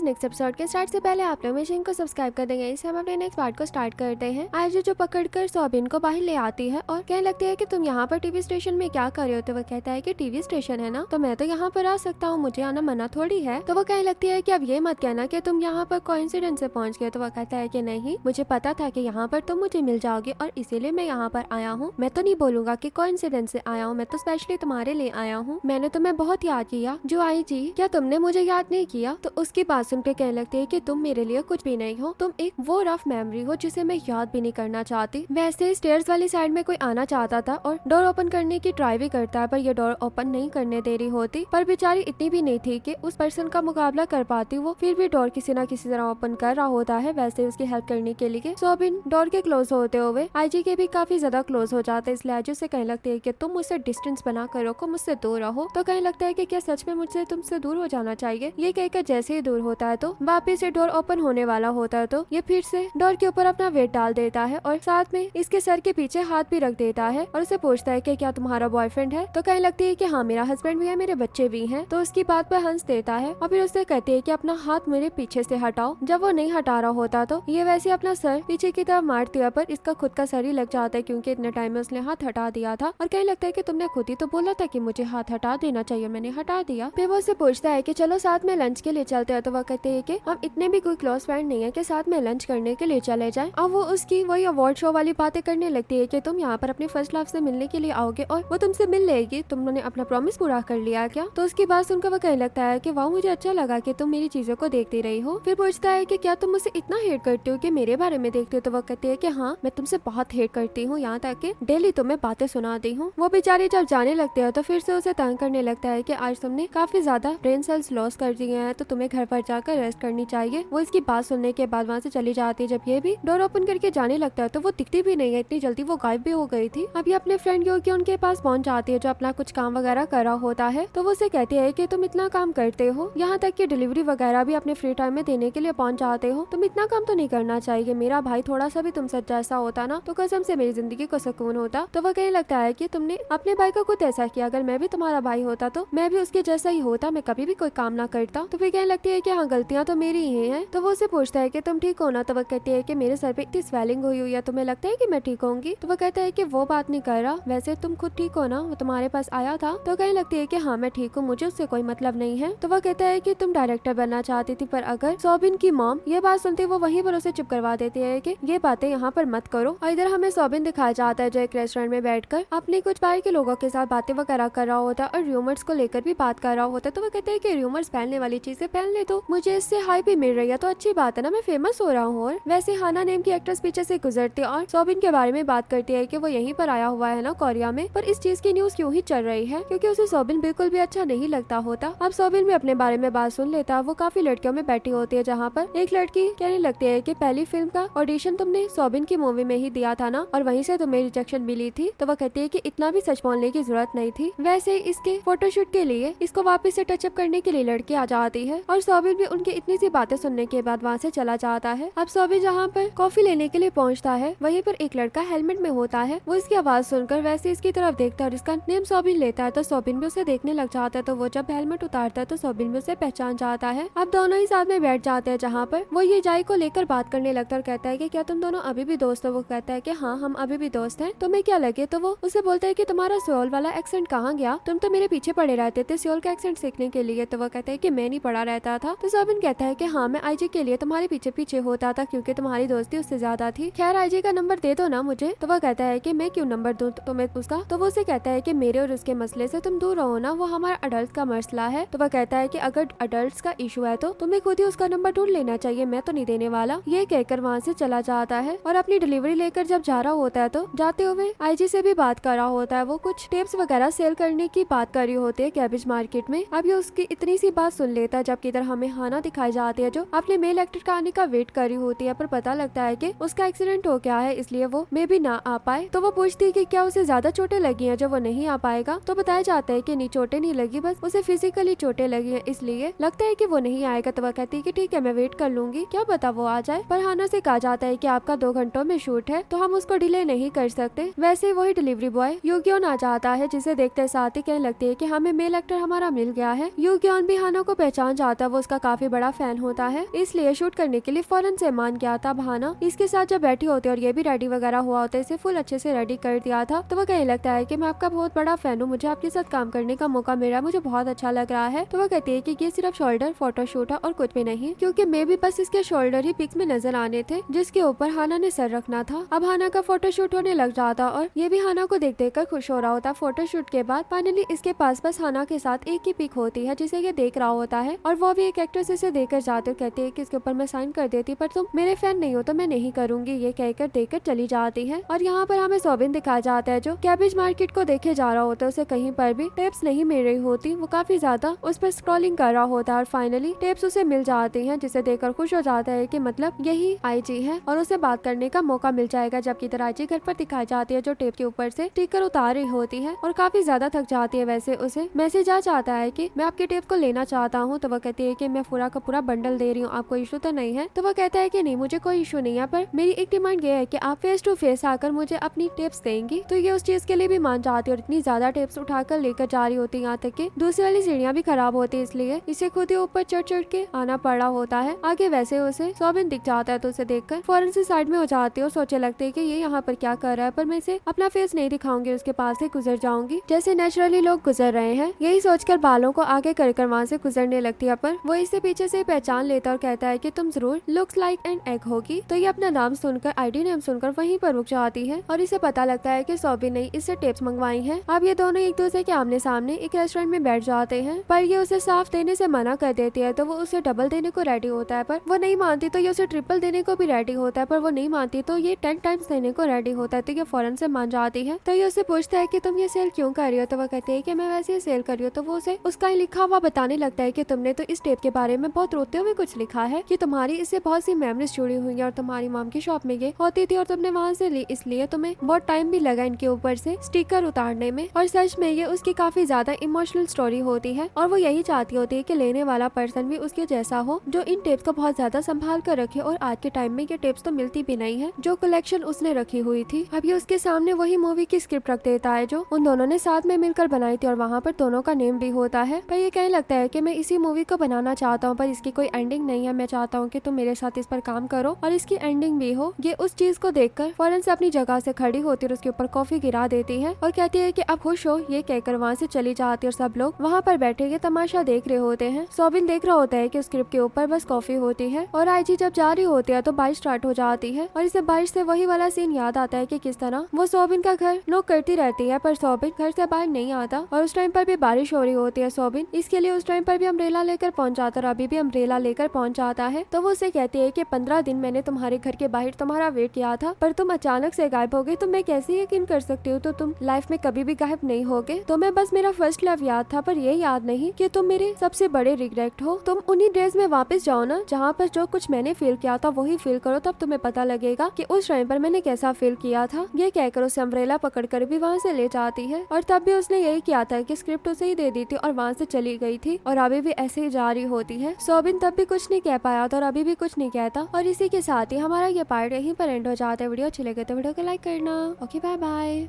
Next episode के start से पहले आप लोग मशीन को सब्सक्राइब कर देंगे। इससे हम अपने नेक्स्ट पार्ट को स्टार्ट करते हैं। आयजी जो पकड़कर सोबिन को बाहर ले आती है और कहने लगती है कि तुम यहाँ पर टीवी स्टेशन में क्या कर रहे हो। तो वो कहता है कि टीवी स्टेशन है ना, तो मैं तो यहाँ पर आ सकता हूँ, मुझे आना मना थोड़ी है। तो वो कहने लगती है कि अब ये मत कहना कि तुम यहाँ पर कोइंसिडेंस से पहुँच गए। तो वो कहता है कि नहीं, मुझे पता था कि यहाँ पर तुम मुझे मिल जाओगे और इसीलिए मैं यहाँ पर आया हूँ। मैं तो नहीं बोलूंगा कि कोइंसिडेंस से आया हूँ, मैं तो स्पेशली तुम्हारे लिए आया हूँ। मैंने तुम्हें बहुत याद किया। जो आई जी, क्या तुमने मुझे याद नहीं किया? तो उसकी बात सुन के कहने लगती है कि तुम मेरे लिए कुछ भी नहीं हो, तुम एक वो रफ मेमोरी हो जिसे मैं याद भी नहीं करना चाहती। वैसे स्टेयर्स वाली साइड में कोई आना चाहता था और डोर ओपन करने की ट्राई भी करता है, पर ये डोर ओपन नहीं करने दे रही होती। पर बेचारी इतनी भी नहीं थी कि उस पर्सन का मुकाबला कर पाती। वो फिर भी डोर किसी न किसी तरह ओपन कर रहा होता है। वैसे उसकी हेल्प करने के लिए सोबिन डोर के क्लोज होते हुए आईजी के भी काफी ज्यादा क्लोज हो जाते हैं। इसलिए आईजी से कहने लगती है कि तुम मुझसे डिस्टेंस बना कर रखो, मुझसे दूर रहो। तो कहने लगता है कि क्या सच में मुझसे तुमसे दूर हो जाना चाहिए। ये कहकर जैसे ही दूर होता है तो वापिस से डोर ओपन होने वाला होता है, तो ये फिर से डोर के ऊपर अपना वेट डाल देता है और साथ में इसके सर के पीछे हाथ भी रख देता है और उसे पूछता है कि क्या तुम्हारा बॉयफ्रेंड है। तो कहने लगती है कि हाँ, मेरा हस्बैंड भी है, मेरे बच्चे भी हैं। तो उसकी बात पर हंस देता है और फिर उससे कहती है कि अपना हाथ मेरे पीछे से हटाओ। जब वो नहीं हटा रहा होता तो ये वैसे अपना सर पीछे की तरफ मारती है, पर इसका खुद का सर ही लग जाता है क्योंकि इतने टाइम में उसने हाथ हटा दिया था। और कहने लगता है कि तुमने खुद ही तो बोला था कि मुझे हाथ हटा देना चाहिए, मैंने हटा दिया। फिर वो उससे पूछता है कि चलो साथ में लंच के लिए चलते हैं। तो वह कहते हैं कि हम इतने भी कोई क्लोज फ्रेंड नहीं है कि साथ में लंच करने के लिए चले जाएं। अब वो उसकी वही अवार्ड शो वाली बातें करने लगती है कि तुम यहाँ पर अपने फर्स्ट लव से मिलने के लिए आओगे और वो तुमसे मिल लेगी, तुमने अपना प्रॉमिस पूरा कर लिया क्या? तो उसकी बात सुनकर वो कहने लगता है कि वाह, मुझे अच्छा लगा कि तुम मेरी चीजों को देखती रही हो। फिर पूछता है कि क्या तुम मुझसे इतना हेट करती हो कि मेरे बारे में देखते हो? तो वो कहती है कि हाँ, मैं तुमसे बहुत हेट करती हूँ, यहाँ तक कि डेली तुम्हें बातें सुनाती हूँ। वो बेचारी जब जाने लगते हो तो फिर से उसे तंग करने लगता है कि आज तुमने काफी ज्यादा ब्रेन सेल्स लॉस कर दिए हैं, तो तुम्हें घर पर जाकर रेस्ट करनी चाहिए। वो इसकी बात सुनने के बाद वहाँ से चली जाती है। जब ये भी डोर ओपन करके जाने लगता है तो वो दिखती भी नहीं है, इतनी जल्दी वो गायब भी हो गई थी। अब ये अपने फ्रेंड योगी उनके पास पहुंच जाती है जो अपना कुछ काम वगैरह कर रहा होता है। तो वो उसे कहती है कि तुम इतना काम करते हो, यहाँ तक कि डिलीवरी वगैरह भी अपने फ्री टाइम में देने के लिए पहुंच जाते हो, तुम इतना काम तो नहीं करना चाहिए। मेरा भाई थोड़ा सा भी तुमसे जैसा होता ना तो कसम से मेरी जिंदगी को सुकून होता। तो वो कहने लगता है कि तुमने अपने भाई को खुद ऐसा किया, अगर मैं भी तुम्हारा भाई होता तो मैं भी उसके जैसा ही होता, मैं कभी भी कोई काम ना करता। तो फिर कहने लगती है कि हाँ, गलतियां तो मेरी ही हैं। तो वो उसे पूछता है कि तुम ठीक हो ना? तो वो कहती है कि मेरे सर पे इतनी स्वेलिंग हुई हुई है, तुम्हें लगता है कि मैं ठीक होंगी? तो वो कहता है कि वो बात नहीं कर रहा, वैसे तुम खुद ठीक हो ना, वो तुम्हारे पास आया था। तो कहने लगती है कि हाँ, मैं ठीक हूँ, मुझे उससे कोई मतलब नहीं है। तो वो कहता है कि तुम डायरेक्टर बनना चाहती थी, पर अगर सोबिन की मॉम ये बात सुनती है वो वहीं पर उसे चुप करवा देती है कि ये बातें यहाँ पर मत करो। और इधर हमें सोबिन दिखाया जाता है जो एक रेस्टोरेंट में बैठकर अपने कुछ बाहर के लोगों के साथ बातें वगैरह कर रहा होता है और रूमर्स को लेकर भी बात कर रहा होता है। तो वो कहते हैं कि रूमर्स फैलने वाली चीजें फैल ले, तो मुझे इससे हाई भी मिल रही है, तो अच्छी बात है ना, मैं फेमस हो रहा हूँ। और वैसे हाना नेम की एक्ट्रेस पीछे से गुजरती है और सोबिन के बारे में बात करती है कि वो यहीं पर आया हुआ है ना कोरिया में, पर इस चीज की न्यूज क्यों ही चल रही है, क्योंकि उसे सोबिन बिल्कुल भी अच्छा नहीं लगता होता। अब सोबिन भी अपने बारे में बात सुन लेता। वो काफी लड़कियों में बैठी होती है जहाँ पर एक लड़की कहने लगती है कि पहली फिल्म का ऑडिशन तुमने सोबिन की मूवी में ही दिया था ना, और वहीं से तुम्हें रिजेक्शन मिली थी। तो वो कहती है कि इतना भी सच बोलने की जरूरत नहीं थी। वैसे इसके फोटोशूट के लिए इसको वापस से टचअप करने के लिए लड़की आ जाती है और सोबिन भी उनकी इतनी सी बातें सुनने के बाद वहाँ से चला जाता है। अब सोबिन जहाँ पर कॉफी लेने के लिए पहुँचता है वहीं पर एक लड़का हेलमेट में होता है। वो इसकी आवाज सुनकर वैसे इसकी तरफ देखता है और इसका नेम सोबिन लेता है, तो सोबिन भी उसे देखने लग जाता है। तो वो जब हेलमेट उतारता है तो सोबिन भी उसे पहचान जाता है। अब दोनों ही साथ में बैठ जाते हैं जहाँ पर वो ये जाई को लेकर बात करने लगता है और कहता है कि क्या तुम दोनों अभी भी दोस्त हो? वो कहता है कि हाँ, हम अभी भी दोस्त हैं, तुम्हें क्या लगे? तो वो उसे बोलता है कि तुम्हारा सियोल वाला एक्सेंट कहाँ गया, तुम तो मेरे पीछे पड़े रहते थे सियोल का एक्सेंट सीखने के लिए। तो वो कहता है कि मैं नहीं पड़ा रहता था। तो सोबिन कहता है कि हाँ, मैं आईजी के लिए तुम्हारे पीछे पीछे होता था क्योंकि तुम्हारी दोस्ती उससे ज्यादा थी। खैर, आईजी का नंबर दे दो ना मुझे। तो वो कहता है कि मैं क्यों नंबर दूं तुम्हें उसका? तो वो उसे कहता है कि मेरे और उसके मसले से तुम दूर रहो ना, वो हमारा अडल्ट का मसला है। तो वो कहता है कि अगर अडल्ट का इशू है तो तुम्हें खुद ही उसका नंबर ढूंढ लेना चाहिए, मैं तो नहीं देने वाला। ये कहकर वहाँ से चला जाता है और अपनी डिलीवरी लेकर जब जा रहा होता है तो जाते हुए आईजी से भी बात कर रहा होता है। वो कुछ टेप्स वगैरह सेल करने की बात कर रही होती है कैबेज मार्केट में। अब ये उसकी इतनी सी बात सुन लेता है, जबकि इधर हमें हाना दिखाई जाती है जो अपने मेल एक्टर का आने का वेट कर रही होती है, पर पता लगता है कि उसका एक्सीडेंट हो गया है, इसलिए वो मे भी ना आ पाए। तो वो पूछती है कि क्या उसे ज्यादा चोटें लगी हैं जो वो नहीं आ पाएगा। तो बताया जाता है कि नहीं, चोटें नहीं लगी, बस उसे फिजिकली चोटें लगी हैं, इसलिए लगता है कि वो नहीं आएगा। तो वह कहती है कि ठीक है, मैं वेट कर लूंगी, क्या पता वो आ जाए। पर हाना से कहा जाता है कि आपका 2 घंटों में शूट है तो हम उसको डिले नहीं कर सकते। वैसे वही डिलीवरी बॉय यूग्योन आ जाता है, जिसे देखते साथ ही कहने लगती है कि हमें मेल एक्टर हमारा मिल गया है। यूग्योन भी हाना को पहचान जाता है, वो उसका काफी बड़ा फैन होता है, इसलिए शूट करने के लिए फौरन से मान गया था। भाना इसके साथ जब बैठी होती है और ये भी रेडी वगैरह हुआ होता है, इसे फुल अच्छे से रेडी कर दिया था, तो वो कहने लगता है कि मैं आपका बहुत बड़ा फैन हूँ, मुझे आपके साथ काम करने का मौका मिला, मुझे बहुत अच्छा लग रहा है। तो वो कहती है कि ये सिर्फ शोल्डर फोटोशूट है और कुछ भी नहीं, क्योंकि मैं भी बस इसके शोल्डर ही पिक्स में नजर आने थे जिसके ऊपर हाना ने सर रखना था। अब हाना का फोटोशूट होने लग जाता और ये भी हाना को देख कर खुश हो रहा होता। फोटोशूट के बाद फाइनली इसके पास बस हाना के साथ एक ही पिक होती है जिसे ये देख रहा होता है, और वो भी एक एक्ट्रेस इसे देखकर जाते कहती है कि इसके ऊपर मैं साइन कर देती, पर तुम मेरे फैन नहीं हो तो मैं नहीं करूंगी, ये कहकर देकर चली जाती है। और यहाँ पर हमें सोबिन दिखाया जाता है जो कैबेज मार्केट को देखे जा रहा होता है, उसे कहीं पर भी टेप्स नहीं मिल रही होती, वो काफी ज्यादा उस पर स्क्रॉलिंग कर रहा होता है और फाइनली टेप्स उसे मिल जाती हैं, जिसे देखकर खुश हो जाता है कि मतलब यही आईजी है और उसे बात करने का मौका मिल जाएगा। जबकि इधर आईजी घर पर दिखाई जाती है जो टेप के ऊपर से स्टिकर उतार रही होती है और काफी ज्यादा थक जाती है। वैसे उसे मैसेज आ जाता है कि मैं आपके टेप को लेना चाहता हूँ, तो वो कहती है कि मैं पूरा का पूरा बंडल दे रही हूँ, आपको इशू तो नहीं है। तो वो कहता है कि नहीं, मुझे कोई इशू नहीं है, पर मेरी एक डिमांड ये है कि आप फेस टू फेस आकर मुझे अपनी टिप्स देंगी। तो ये उस चीज के लिए भी मान जाती है और इतनी ज्यादा टिप्स उठाकर लेकर जा रही होती है, यहाँ तक कि दूसरी वाली सीढ़ियाँ भी खराब होती है, इसलिए इसे खुद ही ऊपर चढ़ चढ़ के आना पड़ा होता है। आगे वैसे उसे सोबिन दिख जाता है, तो उसे देखकर फौरन से साइड में हो जाती है और सोचने लगते है कि ये यहाँ पर क्या कर रहा है, पर मैं इसे अपना फेस नहीं दिखाऊंगी, उसके पास से गुजर जाऊंगी जैसे नेचुरली लोग गुजर रहे हैं। यही सोचकर बालों को आगे कर वहाँ से गुजरने लगती है, पर वो इससे पीछे से पहचान लेता और कहता है कि तुम जरूर लुक्स लाइक एन एग होगी। तो ये अपना नाम सुनकर, आईडी नेम सुनकर वहीं पर रुक जाती है और इसे पता लगता है कि सोबिन ने इससे टिप्स मंगवाई हैं। अब ये दोनों एक दूसरे के आमने सामने एक रेस्टोरेंट में बैठ जाते हैं, पर ये उसे साफ देने से मना कर देती है, तो वो उसे डबल देने को रेडी होता है, पर वो नहीं मानती। तो ये उसे ट्रिपल देने को भी रेडी होता है, पर वो नहीं मानती, तो ये 10 टाइम्स देने को रेडी होता है, तो ये फौरन से मान जाती है। तो ये उसे पूछता है कि तुम ये सेल क्यों कर रही हो, तो वो कहती है कि मैं वैसे ही सेल कर रही हूँ। तो वो उसे उसका लिखा हुआ बताने लगता है कि तुमने तो इस टेप के बारे में बहुत रोते हुए कुछ लिखा है कि तुम्हारी इससे बहुत सी मेमोरीज जुड़ी हुई है और तुम्हारी मॉम की शॉप में ये होती थी और तुमने वहाँ से ली, इसलिए तुम्हें बहुत टाइम भी लगा इनके ऊपर से स्टिकर उतारने में। और सच में ये उसकी काफी ज्यादा इमोशनल स्टोरी होती है और वो यही चाहती होती है कि लेने वाला पर्सन भी उसके जैसा हो, जो इन टेप्स को बहुत ज्यादा संभाल कर रखे। और आज के टाइम में ये टेप्स तो मिलती भी नहीं है जो कलेक्शन उसने रखी हुई थी। अब ये उसके सामने वही मूवी की स्क्रिप्ट रख देता है जो उन दोनों ने साथ में मिलकर बनाई थी और वहाँ पर दोनों का नेम भी होता है। पर ये कहने लगता है कि मैं इसी मूवी को बनाना चाहता हूँ, पर इसकी कोई एंडिंग नहीं है, मैं चाहता हूँ कि तुम मेरे साथ इस पर काम करो और इसकी एंडिंग भी हो। ये उस चीज को देखकर फौरन से अपनी जगह से खड़ी होती है और उसके ऊपर कॉफी गिरा देती है और कहती है कि अब खुश हो, ये कहकर वहाँ से चली जाती है। और सब लोग वहाँ पर बैठे ये तमाशा देख रहे होते हैं। सोबिन देख रहा होता है कि स्क्रिप्ट के ऊपर बस कॉफी होती है और आईजी जब जा रही होती है तो बारिश स्टार्ट हो जाती है और इसे बारिश से वही वाला सीन याद आता है कि किस तरह वो सोबिन का घर नॉक करती रहती है, पर सोबिन घर से बाहर नहीं आता और उस टाइम पर भी बारिश हो रही होती है। सोबिन इसके लिए उस टाइम पर भी अम्ब्रेला लेकर पहुंच जाता है और अभी भी अम्ब्रेला लेकर पहुंच जाता है। तो वो उसे कहती है कि 15 दिन मैंने तुम्हारे घर के बाहर तुम्हारा वेट किया था, पर तुम अचानक से गायब हो गए, तो मैं कैसे यकीन कर सकती हूँ, तो तुम लाइफ में कभी भी गायब नहीं होगे। तो मैं बस मेरा फर्स्ट लव याद था, पर ये याद नहीं कि तुम मेरे सबसे बड़े रिग्रेट हो। तुम उन्हीं डेज में वापस जाओ ना जहाँ पर जो कुछ मैंने फील किया था वही फील करो, तब तुम्हें पता लगेगा कि उस टाइम पर मैंने कैसा फील किया था। ये कहकर उसे अम्ब्रेला पकड़कर भी वहाँ से ले जाती है और तब भी उसने यही किया था कि स्क्रिप्ट उसे ही दे दी थी और वहाँ से चली गई थी और अभी भी ऐसे ही जारी होती है। सोबिन तब भी कुछ नहीं कह पाया था और अभी भी कुछ नहीं कहता और इसी के साथ ही हमारा ये पार्ट यहीं पर एंड हो जाता है। वीडियो अच्छी लगे तो वीडियो को लाइक करना। Okay, bye bye.